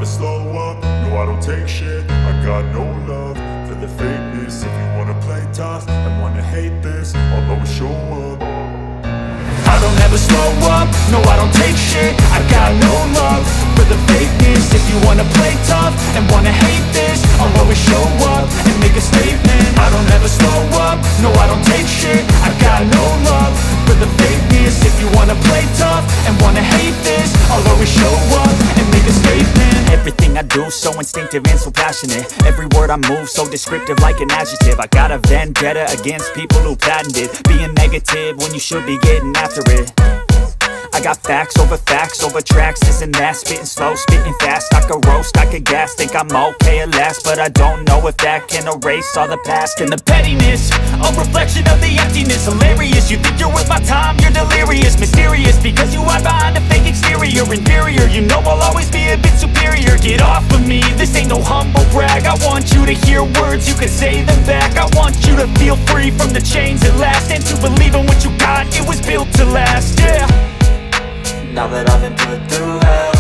never slow up, no I don't take shit. I got no love for the fakeness. If you wanna play tough and wanna hate this, I'll always show up. I don't ever slow up, no I don't take shit. I got no love for the fakeness. If you wanna play tough and wanna hate this, I'll always show up and make a statement. I don't ever slow up, no I don't take shit. I got no love for the fakeness. If you wanna play tough and wanna hate this, I'll always show up and make a statement. Everything I do so instinctive and so passionate. Every word I move so descriptive like an adjective. I got a vendetta against people who patented being negative when you should be getting after it. I got facts over tracks, this and that. Spitting slow, spitting fast. I could roast, I could gas. Think I'm okay at last, but I don't know if that can erase all the past. And the pettiness, a reflection of the emptiness. Hilarious, you think you're worth my time, you're delirious. Mysterious, because you hide behind a fake exterior. Inferior, you know I'll always be a bit superior. Get off of me, this ain't no humble brag. I want you to hear words, you can say them back. I want you to feel free from the chains at last, and to believe in what you got, it was built to last, yeah. Now that I've been put through hell,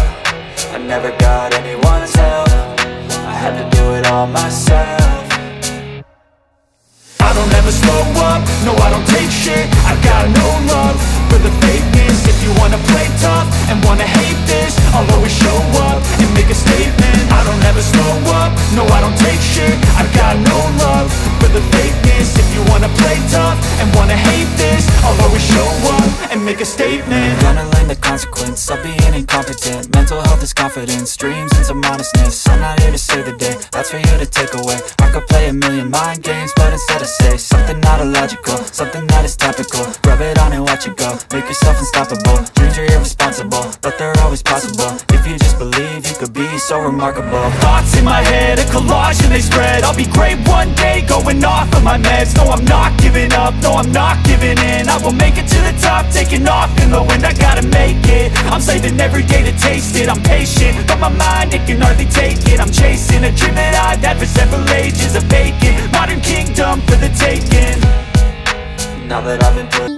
I never got anyone's help. I had to do it all myself. I don't ever slow up, no I don't take shit. I got no love for the fakeness. If you wanna play tough and wanna hate this, I'll always show up and make a statement. I don't ever slow up, no I don't take shit. I got no love for the fakeness. If you wanna play tough and wanna hate this, I'll always show up and make a statement. Gonna learn the consequence of being incompetent. Mental health is confidence, dreams and some honestness. I'm not here to save the day, that's for you to take away. I could play a million mind games, but instead I say something not illogical, something that is topical. Rub it on and watch it go, make yourself unstoppable. Dreams are irresponsible, but they're always possible. If you just believe, you could be so remarkable. Thoughts in my head, a collage and they spread. I'll be great one day, going off of my meds. No, I'm not giving up, no, I'm not giving in. I will make it to the top, taking off in the wind. I gotta make it, I'm saving every day to taste it. I'm patient, but my mind, it can hardly take it. I'm chasing a dream that I've had for several ages. A vacant, modern kingdom for the taking. Now that I've been put